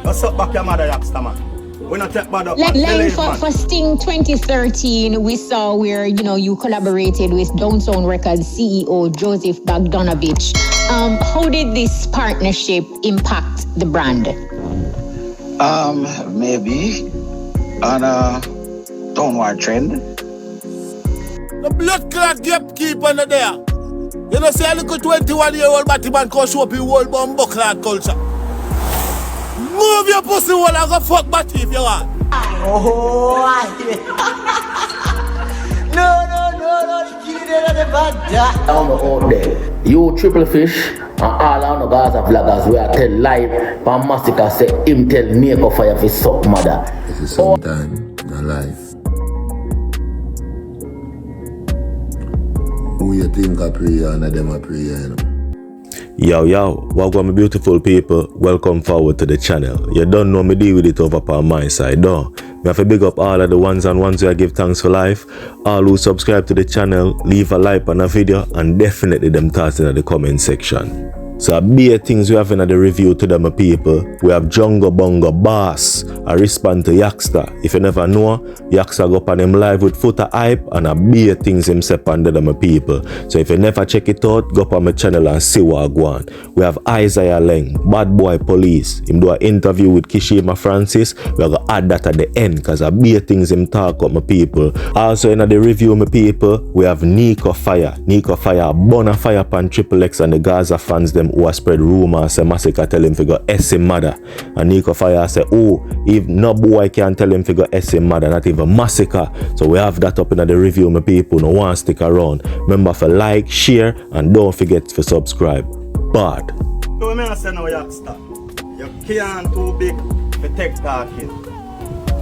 What's up back your mother, Yaksta, man? We not take bad up, man. Laing, for Sting 2013, we saw where, you collaborated with Downtown Records CEO Joseph Bogdanovich. How did this partnership impact the brand? Maybe on a downward trend. The blood clot gatekeeper under there. You know, say a little 21-year-old Batman can show up in world bumbo clot culture. Move your pussy wall and go fuck Batty if you want. Oh, no, the kid of the bad. Down out there, you Triple Fish and all on the Gaza vloggers we are tell live from Massacre say him tell NekoFire for suck mother. This is sometime in my life. Who you think I pray and them I pray, you know? Yo, welcome my beautiful people, welcome forward to the channel. You don't know me deal with it over on my side, though. Me have to big up all of the ones and ones who I give thanks for life, all who subscribe to the channel, leave a like on a video, and definitely them thoughts in the comment section. So a big things we have in the review to them people. We have JongoBoss. I respond to Yaksta. If you never know, Yaksta go up on him live with footer hype and a big things himself under them people. So if you never check it out, go up on my channel and see what I go on. We have Laing, Bad Boy Police. Him do an interview with Kishima Francis. We are going to add that at the end because a big things him talk up my people. Also in the review my people, we have NekoFire. NekoFire, bonafire pan Triple X and the Gaza fans them who have spread rumors say Massacre tell him to go S him mother. And NekoFire say, oh, if no boy can tell him to go S him mother, not even Massacre. So we have that up in the review, my people. No one stick around. Remember for like, share, and don't forget to subscribe. Bad. So me say no, Yaksta. You can't too big to take talking.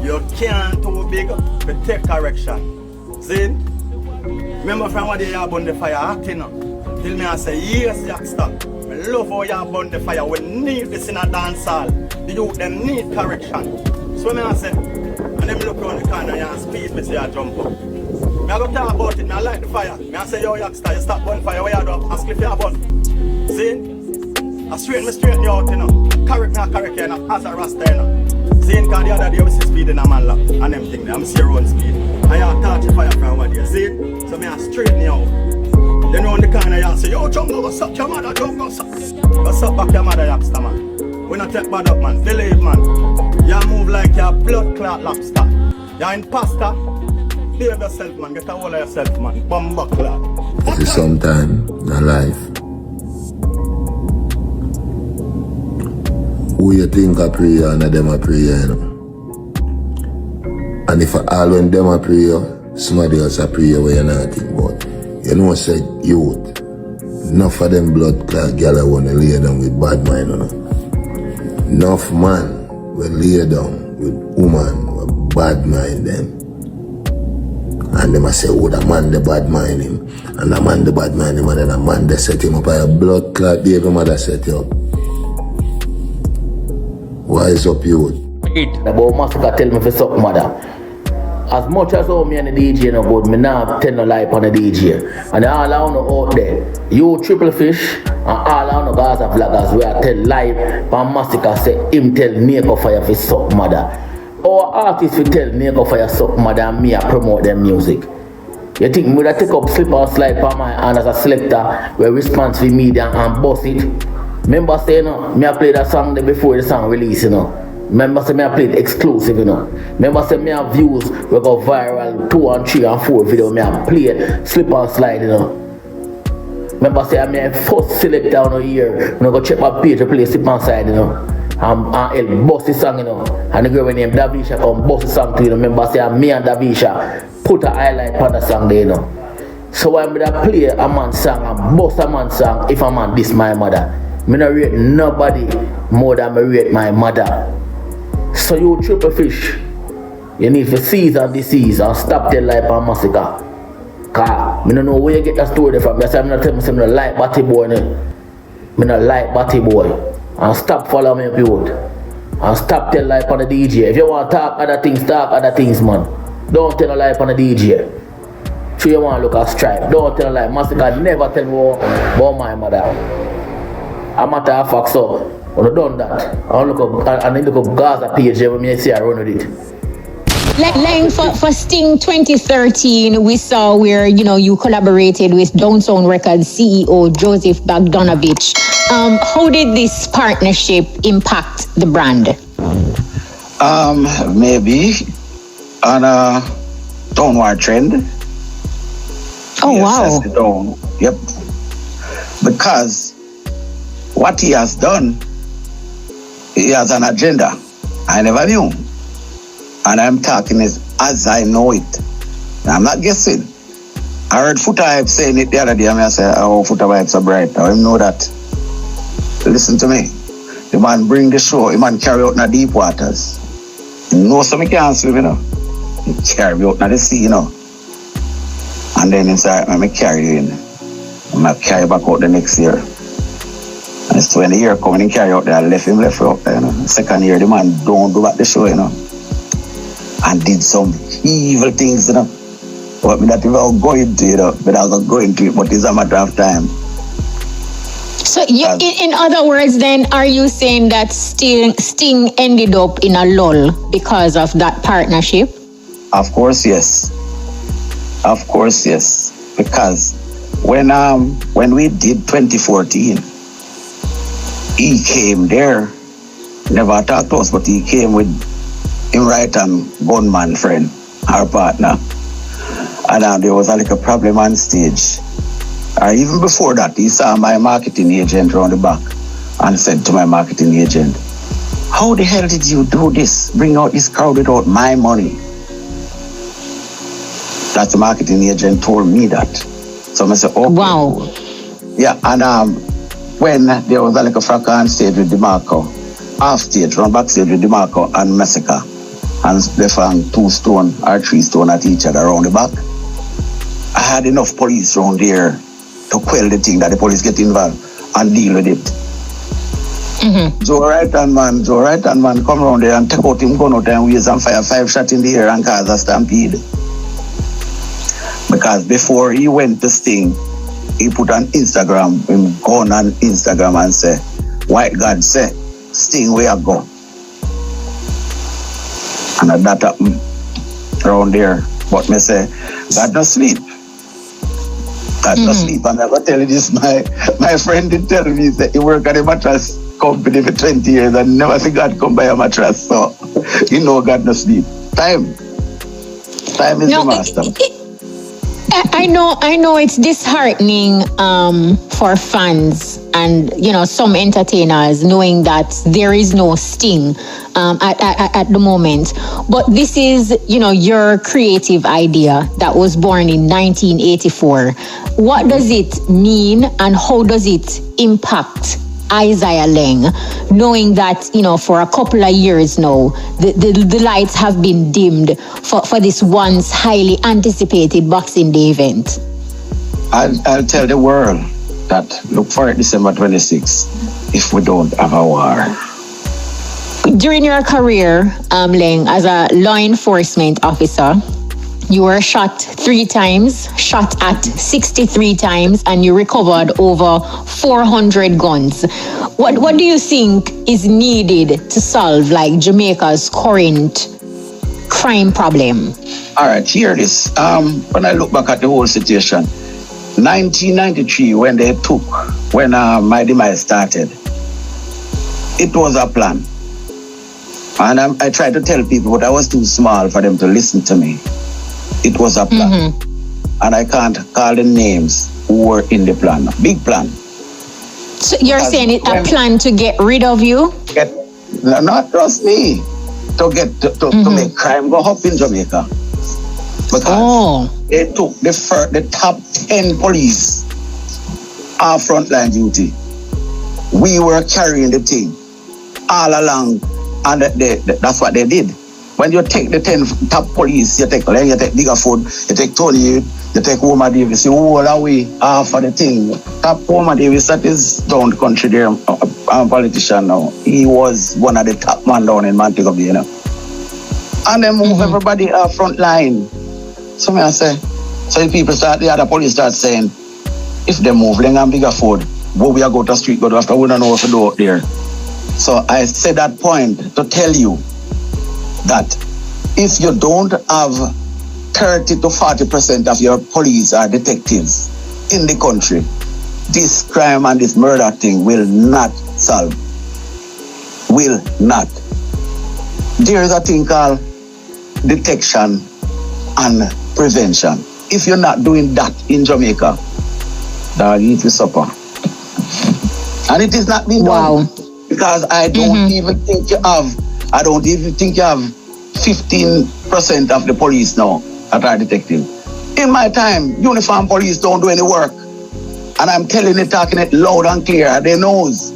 You can't too big to take correction. See? Remember from what they have on the fire acting up. Till me I say, yes, Yaksta. I love how you burn the fire. We need this in a dance hall. The youth them need correction. So me I say, and them look around the corner and speed me say I jump up. Me I go talk about it, me I light the fire. Me I say, yo Yaksta, you stop burn fire, where you do? Ask if you burn. See? I straighten you out, you know. Correct me, I correct you, you know. As a rasta, you know. See, because the other day we see speed in a man lap. And them thing there, I'm see road speed. And you touch the fire from over there, see? So me I straighten you out. Then round the corner you say, yo, Jongo, what's up your mother, Jongo, what's up? What's up back your mother, Yaksta, man? We not take bad up, man. Believe, man. You move like your blood clot lobster. You're imposter. Behave yourself, man. Get a hold of yourself, man. Bumbo clot. This is sometime in my life. Who you think I pray and them I pray, you know? And if all when them I pray, somebody else I pray where you not think about. You know, said youth, enough of them blood clot gyal wanna lay down with bad mind, you know. Enough man will lay down with woman with bad mind them. And them a say, oh, the man the bad mind him, and the man the bad mind him, and then the man they set him up by a blood clot, the every mother set you up. Wise up youth. About Massacre tell me for suck mother. As much as all me and the DJ no good, me now tell no lie on the DJ. And all I know out there, you Triple Fish and all I know Gaza vloggers we are tell live from Massacre say him tell NekoFire for suck mother. Our artists will tell NekoFire suck mother and me I promote their music. You think me would take up slip or slide for my hand as a selector where response for media and boss it? Remember say, you know, me I play that song there before the song release, you know. Remember say me I played exclusive, you know. Remember say me have views we go viral 2 and 3 and 4 video me I play slip and slide, you know. Remember say I'm a first select down a year when I go check my page to play slip and slide, you know. And El bust the song, you know. And the girl named Davisha come bust the song too, you know. Remember say me and Davisha put a highlight on the song there, you know. So when I play a man song and bust a man song if a man diss my mother. Me not rate nobody more than me rate my mother. So you Triple Fish, you need to seize on disease and stop their life on Massacre. Cause me don't know where you get that story from. That's why I'm not telling me I'm not like Batty Boy. Me not like Batty Boy. And stop following me people. And stop tell life on the DJ. If you want to talk other things, man. Don't tell a lie on the DJ. If you want to look at Stripe, don't tell a lie. Massacre never tell me about my mother. A matter of fact, so When I done that, I look up and I look up Gaza page there when I see I run with it. Laing, for Sting 2013, we saw where, you collaborated with Downtown Records CEO Joseph Bogdanovich. How did this partnership impact the brand? Maybe on a downward trend. Oh, wow. Yep. Because what he has done, he has an agenda. I never knew. And I'm talking as I know it. I'm not guessing. I heard Foota Hype saying it the other day, and I said, oh, Foota Hype's are bright. I don't know that. Listen to me. The man bring the show, the man carry out in the deep waters. You know something can't swim, He carry out in the sea, And then inside, I carry you in. I carry back out the next year. And so when the year coming and carry out there, I left him out there, Second year, the man don't do back the show, And did some evil things, But me not even go into it, but I'll go into it, but it's a matter of time. So, in other words, then, are you saying that Sting ended up in a lull because of that partnership? Of course, yes. Of course, yes. Because when we did 2014, he came there, never talked to us, but he came with him right-hand gunman friend, our partner. And there was a little problem on stage. Even before that, he saw my marketing agent around the back and said to my marketing agent, how the hell did you do this? Bring out this crowd without my money? That the marketing agent told me that. So I said, okay. Wow. Yeah, and when there was a little fracas on stage with DeMarco, off stage, run backstage with DeMarco and Massacre, and they found 2 stone or 3 stone at each other around the back. I had enough police around there to quell the thing that the police get involved and deal with it. Mm-hmm. Joe right-hand man come around there and take out him gun out and waste and fire 5 shots in the air and cause a stampede. Because before he went to Sting, he put on Instagram, him gun on Instagram and say, White God say, Sting where I go. And that happened around there. But me say, God no sleep. God no sleep. And I go tell you this, my friend did tell me that he work at a mattress company for 20 years and never see God come by a mattress. So, God no sleep. Time is the master. I know it's disheartening for fans and some entertainers knowing that there is no Sting at the moment. But this is your creative idea that was born in 1984. What does it mean and how does it impact Isaiah Laing, knowing that for a couple of years now the lights have been dimmed for this once highly anticipated Boxing Day event? I'll tell the world that look for it December 26th if we don't have a war. During your career, Laing, as a law enforcement officer, you were shot 3 times, shot at 63 times, and you recovered over 400 guns. What do you think is needed to solve Jamaica's current crime problem? All right, hear this. When I look back at the whole situation, 1993, when my demise started, it was a plan. And I tried to tell people, but I was too small for them to listen to me. It was a plan. And I can't call the names who were in the plan. Big plan. So you're saying it's a plan to get rid of you? Not just me. To make crime go up in Jamaica. Because they took the top 10 police off frontline duty. We were carrying the thing all along, and that's what they did. When you take the 10 top police, you take Laing, you take Biggerfoot, you take Tony, you take Woman Davis, you all away half of the thing. Top Woman Davis, that is down the country there, I'm a politician now. He was one of the top man down in Montego Bay, And they move everybody off front line. So I say, so the other police start saying, if they move Laing and Biggerfoot, where we are go to the street, go after we don't know what to do out there. So I said that point to tell you that if you don't have 30 to 40% of your police or detectives in the country, this crime and this murder thing will not solve. Will not. There is a thing called detection and prevention. If you're not doing that in Jamaica, dog, eat your supper. And it is not being done. Because I don't even think you have 15% of the police now that are detective. In my time, uniform police don't do any work. And I'm telling it, talking it loud and clear. They knows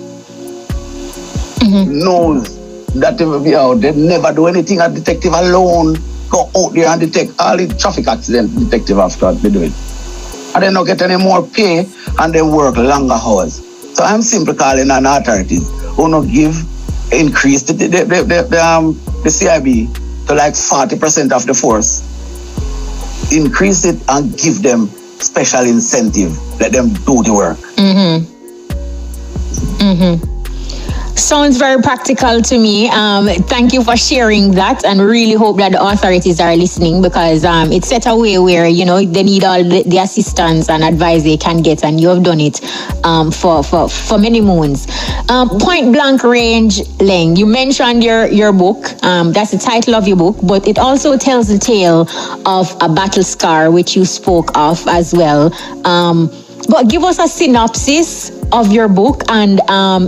that they will be out. They never do anything. A detective alone go out there and detect all the traffic accident detective after they do it. And they don't get any more pay and they work longer hours. So I'm simply calling on authorities who not increase the CIB to like 40% of the force. Increase it and give them special incentive. Let them do the work. Sounds very practical to me. Thank you for sharing that, and really hope that the authorities are listening, because it's set a way where, you know, they need all the assistance and advice they can get, and you have done it for many moons. Point Blank Range, Laing, you mentioned your book. That's the title of your book, but it also tells the tale of a battle scar, which you spoke of as well. But give us a synopsis of your book, and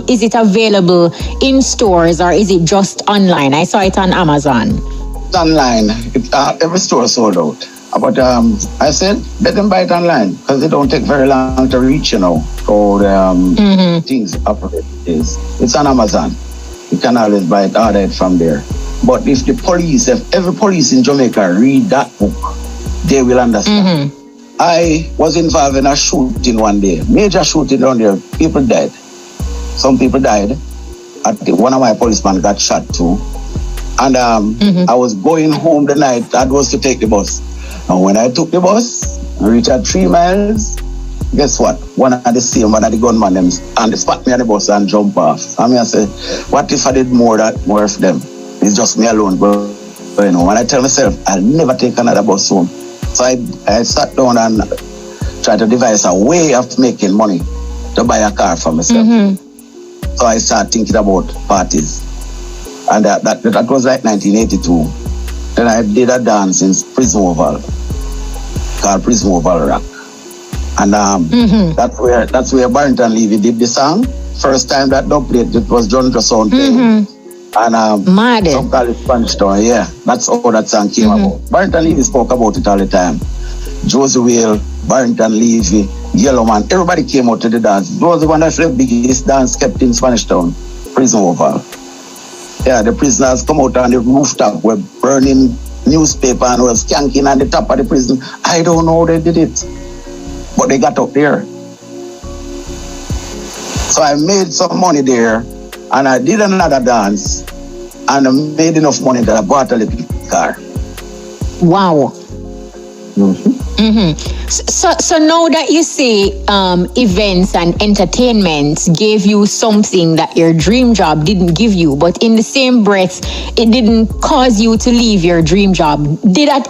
is it available in stores or is it just online? I saw it on Amazon. It's online. Every store sold out. But I said, let them buy it online, because it don't take very long to reach, you know, all the things operate. It's on Amazon. You can always buy it, order it from there. But if every police in Jamaica read that book, they will understand. I was involved in a shooting one day, major shooting down there. People died. Some people died. One of my policemen got shot too. And I was going home the night. That was to take the bus. And when I took the bus, I reached at 3 miles. Guess what? One of the gunmen them, and they spot me on the bus and jump off. I mean, I said, what if I did more for them? It's just me alone. But you know, when I tell myself, I'll never take another bus home. So I sat down and tried to devise a way of making money to buy a car for myself. So I started thinking about parties. And that was like 1982. Then I did a dance in Prison Oval called Prison Oval Rock. And that's where Barrington Levy did the song. First time that dub played, it was John Sound. And some call it Spanish Town, yeah. That's how that song came about. Barrington Levy spoke about it all the time. Josie Whale, Barrington Levy, Yellow Man, everybody came out to the dance. It was the one that's the biggest dance kept in Spanish Town, Prison Oval. Yeah, the prisoners come out on the rooftop, were burning newspaper and were skanking on the top of the prison. I don't know how they did it, but they got up there. So I made some money there, and I did another dance, and I made enough money that I bought a little car. Wow. So now that you say events and entertainment gave you something that your dream job didn't give you, but in the same breath, it didn't cause you to leave your dream job. At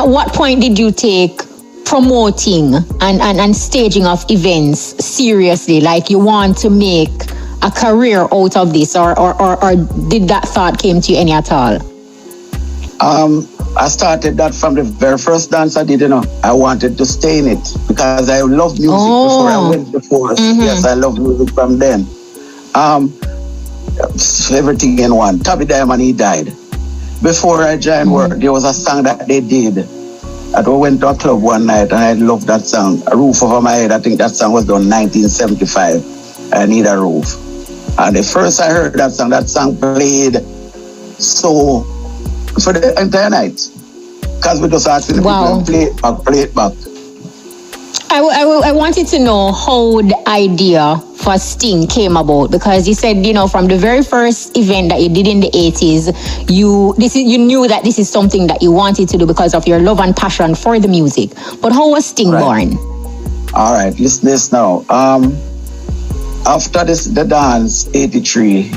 what point did you take promoting and staging of events seriously? Like you want to make a career out of this, or did that thought came to you any at all? I started that from the very first dance I did, you know. I wanted to stay in it because I loved music before I went to force. Yes, I loved music from then. Everything in one. Tabby Diamond, he died. Before I joined work, there was a song that they did. I went to a club one night and I loved that song. A Roof Over My Head. I think that song was done in 1975. I Need a Roof. And the first I heard that song played so for the entire night. Because we just asking the people to play it back. I wanted to know how the idea for Sting came about, because you said, you know, from the very first event that you did in the 80s, you knew that this is something that you wanted to do because of your love and passion for the music. But how was Sting born? All right, listen this now. after the dance, 83,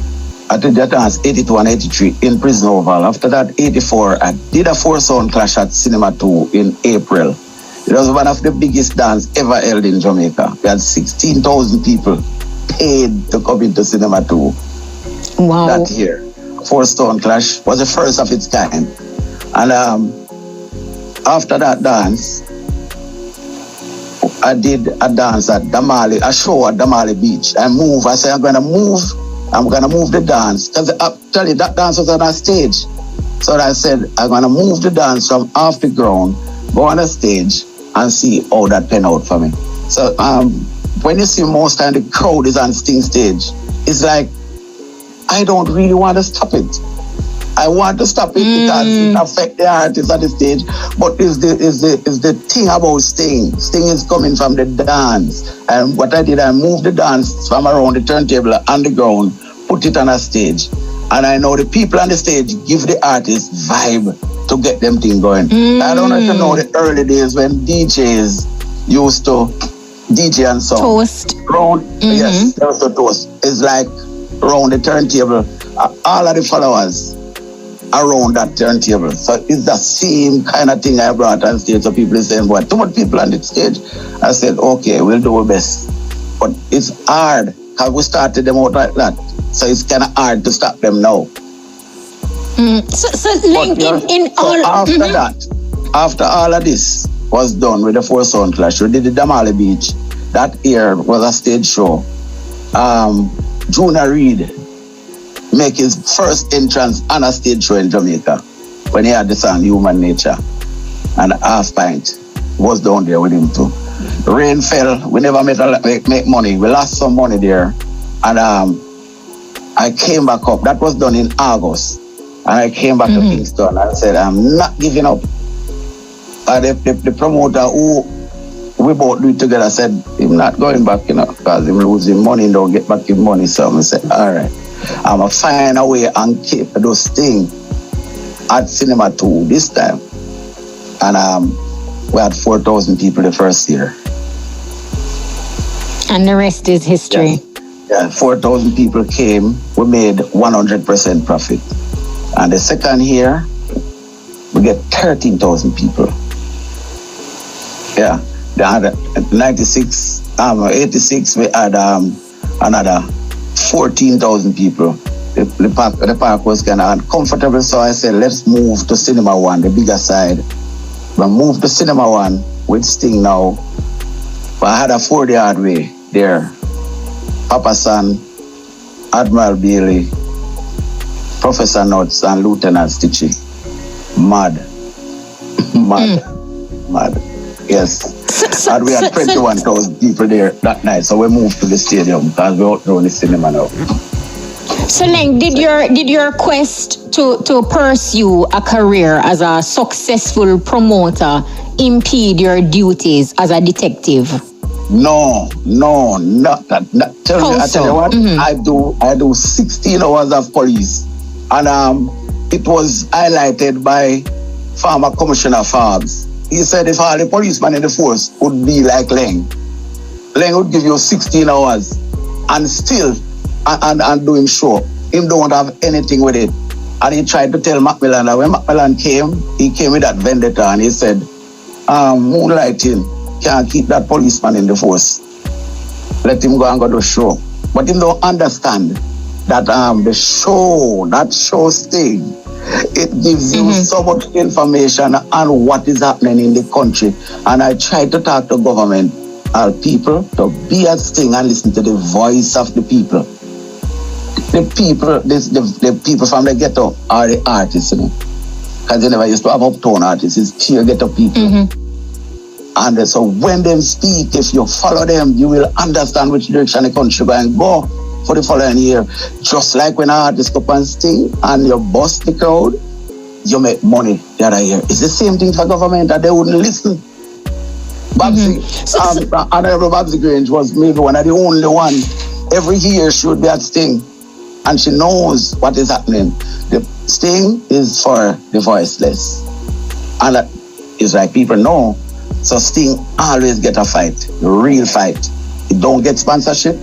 I did the dance 82 and 83 in Prison Oval. After that, 84, I did a 4-sound clash at Cinema 2 in April. It was one of the biggest dance ever held in Jamaica. We had 16,000 people paid to come into Cinema 2 Wow. that year. 4-sound clash was the first of its kind. And after that dance, I did a dance at Damali, a show at Damali Beach. I said, I'm gonna move the dance. Because actually that dance was on a stage. So I said, I'm gonna move the dance from off the ground, go on a stage, and see how that pan out for me. So when you see most time the crowd is on Sting stage, it's like, I don't really want to stop it. I want to stop it because it affects the artists at the stage. But is the thing about Sting. Sting is coming from the dance. And what I did, I moved the dance from around the turntable on the ground, put it on a stage. And I know the people on the stage give the artists vibe to get them thing going. I don't know if you know the early days when DJs used to DJ and song. Toast. Yes, there was a toast. It's like around the turntable, all of the followers around that turntable. So it's the same kind of thing I brought on stage. So people are saying, what, too much people on the stage? I said, okay, we'll do our best. But it's hard because we started them out like that. So it's kind of hard to stop them now. So Laing, after that, after all of this was done with the 4-sound clash, we did the Damali Beach. That year was a stage show. Junior Reid make his first entrance on a stage show in Jamaica when he had the song Human Nature, and Half Pint was down there with him too. Rain fell, we never make money. We lost some money there, and I came back up. That was done in August, and I came back to Kingston and said, I'm not giving up. The promoter who we both do it together said, I'm not going back, because I'm losing money and don't get back his money. So I said, all right, I'm going to find a way and keep those things at Cinema 2 this time. And we had 4,000 people the first year. And the rest is history. Yeah, 4,000 people came. We made 100% profit. And the second year, we get 13,000 people. Yeah. They had 86, we had another 14,000 people. The park was kind of uncomfortable, so I said, let's move to Cinema 1, the bigger side. We moved to Cinema 1 with Sting now. But I had a 40-yard way there. Papa San, Admiral Bailey, Professor Nuts, and Lieutenant Stitchy. Mad. Yes. And we had 21,000 people there that night. So we moved to the stadium because we're out there in the cinema now. So Laing, did your quest to pursue a career as a successful promoter impede your duties as a detective? No, not that. I tell you what, I do 16 hours of police. And it was highlighted by former Commissioner Vybz. He said if all the policemen in the force would be like Laing would give you 16 hours and still and doing show. Him don't have anything with it. And he tried to tell Macmillan that when Macmillan came, he came with that vendetta and he said, moonlighting can't keep that policeman in the force. Let him go and go to show. But him don't understand that that show Sting, it gives you so much information on what is happening in the country. And I try to talk to government people to be at Sting and listen to the voice of the people. The people from the ghetto are the artists, because they never used to have uptown artists. It's pure ghetto people. And so when they speak, if you follow them, you will understand which direction the country going to go for the following year. Just like when an artist go and Sting and you bust the crowd, you make money the other year. It's the same thing for government, that they wouldn't listen. Babsy, Honorable Babsy Grange was maybe one of the only one every year she would be at Sting. And she knows what is happening. The Sting is for the voiceless. And that is like people know. So Sting always get a fight, a real fight. He don't get sponsorship.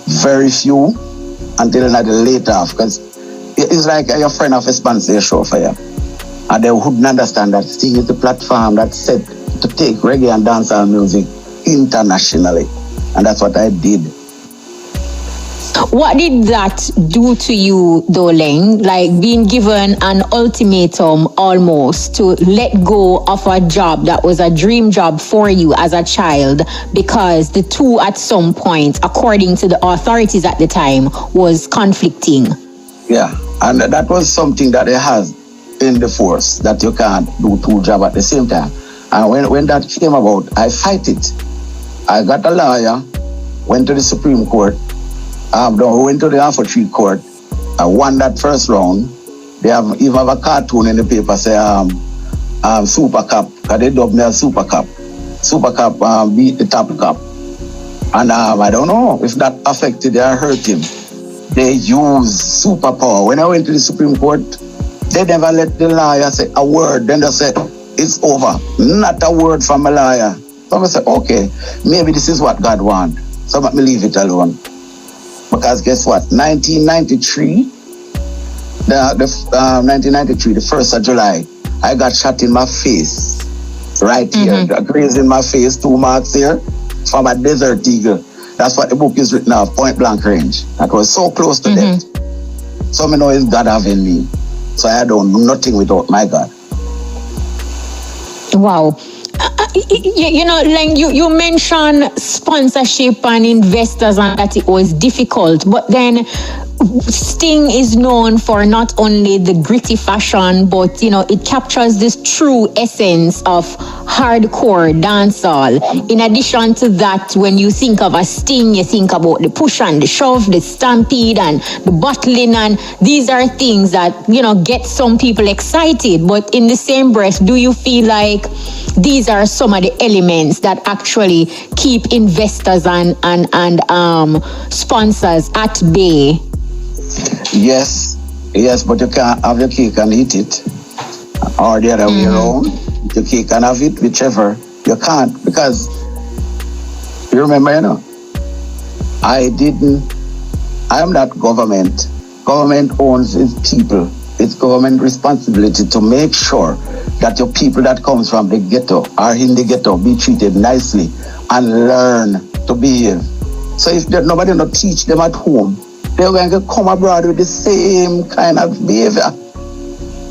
very few until the later half, because it's like your friend of a sponsor your show for you. And they wouldn't understand that Sting is the platform that's set to take reggae and dancehall music internationally. And that's what I did. What did that do to you, though, Laing? Like being given an ultimatum almost to let go of a job that was a dream job for you as a child, because the two at some point, according to the authorities at the time, was conflicting. Yeah, and that was something that it has in the force, that you can't do two jobs at the same time. And when that came about, I fight it. I got a lawyer, went to the Supreme Court, went to the Infantry Court. I won that first round. They even have a cartoon in the paper say Super Cup, because they dubbed me as Super Cup. Super Cup beat the Top Cup. And I don't know if that affected or hurt him. They use superpower. When I went to the Supreme Court, they never let the lawyer say a word. Then they said, it's over. Not a word from a lawyer. So I said, okay, maybe this is what God wants. So let me leave it alone. Because guess what? 1993, the 1st of July, I got shot in my face. Right here. A graze in my face, 2 marks here, from a Desert Eagle. That's what the book is written of, point blank range. That was so close to death. So I know it's God having me. So I don't do nothing without my God. Wow. You know, Laing, you mentioned sponsorship and investors and that it was difficult, but then Sting is known for not only the gritty fashion, but, you know, it captures this true essence of hardcore dancehall. In addition to that, when you think of a Sting, you think about the push and the shove, the stampede and the bottling, and these are things that, you know, get some people excited. But in the same breath, do you feel like these are some of the elements that actually keep investors and sponsors at bay? Yes, but you can't have your cake and eat it. Or the other way around. Your cake and have it, whichever. You can't, because you remember, you know, I am not government. Government owns its people. It's government responsibility to make sure that your people that comes from the ghetto or in the ghetto be treated nicely and learn to behave. So if nobody not teach them at home, they're going to come abroad with the same kind of behavior.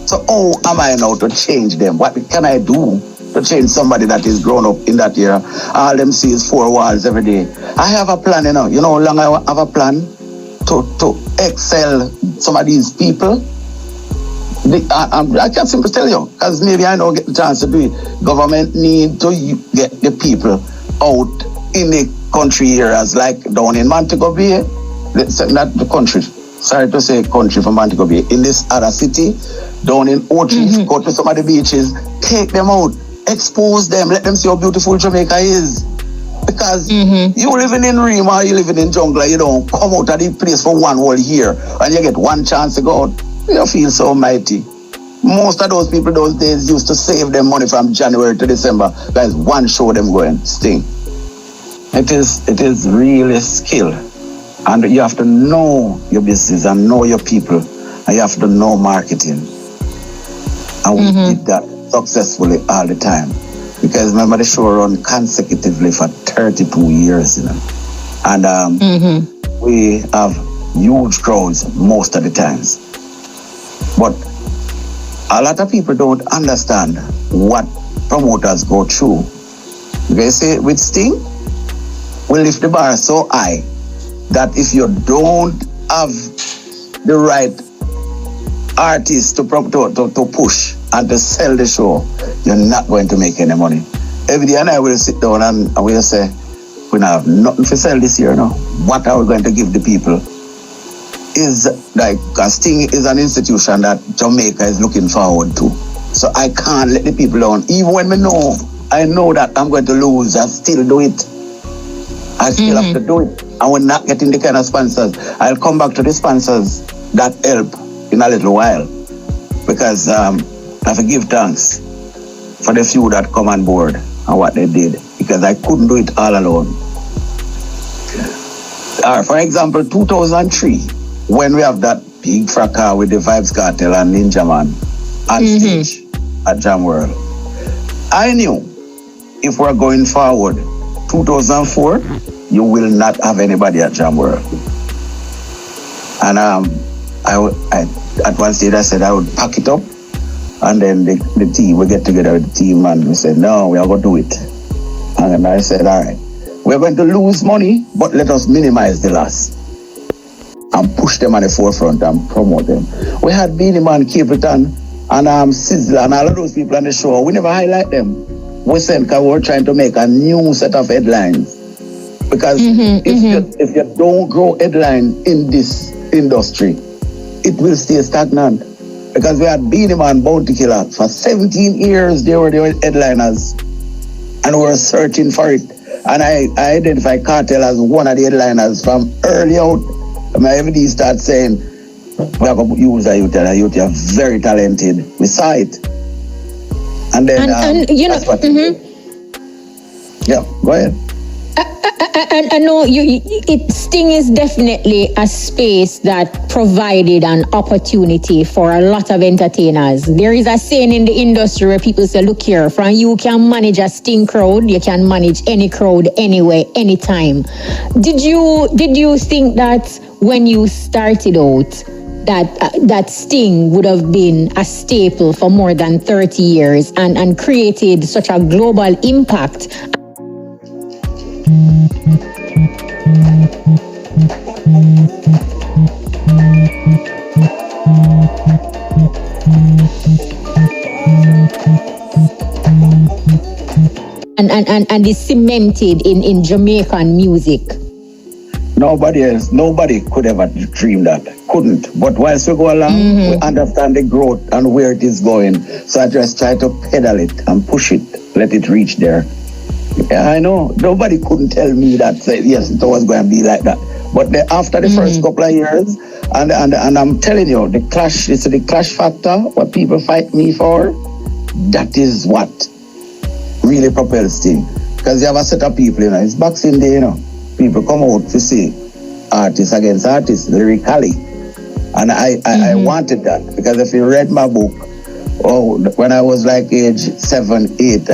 So how am I now to change them? What can I do to change somebody that is grown up in that era? All them see is 4 walls every day. I have a plan, you know. You know how long I have a plan to excel some of these people? I can't simply tell you, because maybe I don't get the chance to do it. Government need to get the people out in the country areas, like down in Montego Bay. Not the country, sorry to say country from Montego Bay. In this other city, down in Oceans, go to some of the beaches, take them out, expose them, let them see how beautiful Jamaica is. Because you living in Ream or you living in jungle, you don't come out of the place for 1 whole year and you get one chance to go out. You feel so mighty. Most of those people those days used to save them money from January to December. There's one show them going, Sting. It is really skill. And you have to know your business and know your people. And you have to know marketing. And we did that successfully all the time. Because remember, the show run consecutively for 32 years, you know. And we have huge crowds most of the times. But a lot of people don't understand what promoters go through. They say with Sting, we lift the bar so high that if you don't have the right artists to push and to sell the show, you're not going to make any money. Every day and I will sit down and we'll say, we don't have nothing to sell this year now. What are we going to give the people? Is like, Sting is an institution that Jamaica is looking forward to. So I can't let the people down. Even when I know that I'm going to lose, I still do it. I still have to do it. And we're not getting the kind of sponsors. I'll come back to the sponsors that help in a little while. Because I have to give thanks for the few that come on board and what they did. Because I couldn't do it all alone. For example, 2003, when we have that big fracas with the Vybz Kartel and Ninja Man on stage at Jam World, I knew if we're going forward, 2004, you will not have anybody at Jam World. And I at one stage I said I would pack it up, and then the team, we get together with the team and we said, no, we are going to do it. And I said, all right, we're going to lose money, but let us minimize the loss and push them at the forefront and promote them. We had Beanie Man, Capleton, and Sizzler, and all of those people on the show. We never highlight them. We said because we were trying to make a new set of headlines. Because if you don't grow headline in this industry, it will stay stagnant. Because we had Beanie Man, Bounty Killer. For 17 years, they were the headliners. And we were searching for it. And I identify Kartel as one of the headliners from early out. I mean, every day start saying, we have to use a youth, and a youth are very talented. We saw it. And then, and you know, yeah, go ahead. I know Sting is definitely a space that provided an opportunity for a lot of entertainers. There is a saying in the industry where people say, look here, from you can manage a Sting crowd, you can manage any crowd anywhere, anytime. Did you think that when you started out, that Sting would have been a staple for more than 30 years and created such a global impact? And is cemented in Jamaican music. Nobody could ever dream that. Couldn't. But whilst we go along, we understand the growth and where it is going. So I just try to pedal it and push it, let it reach there. Yeah, I know. Nobody couldn't tell me that, say, yes, it was going to be like that. But after the first couple of years, and I'm telling you, the clash, it's the clash factor, what people fight me for, that is what really propels things. Because you have a set of people, you know, it's Boxing Day, you know. People come out to see artists against artists, lyrically. And I wanted that, because if you read my book, when I was like age 7, 8,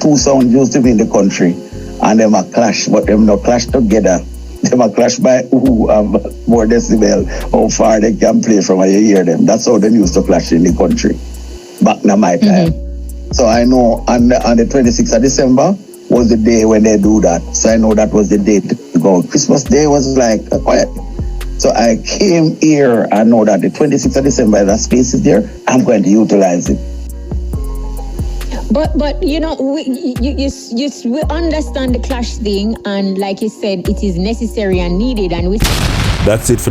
two sounds used to be in the country, and them a clash, but them no clash together. Them a clash by who have more decibel, how far they can play from when you hear them. That's how they used to clash in the country, back in my time. So I know on the 26th of December was the day when they do that. So I know that was the day to go. Christmas Day was like quiet. So I came here and know that the 26th of December, that space is there, I'm going to utilize it. But you know, we understand the clash thing, and like you said, it is necessary and needed, and we. That's it for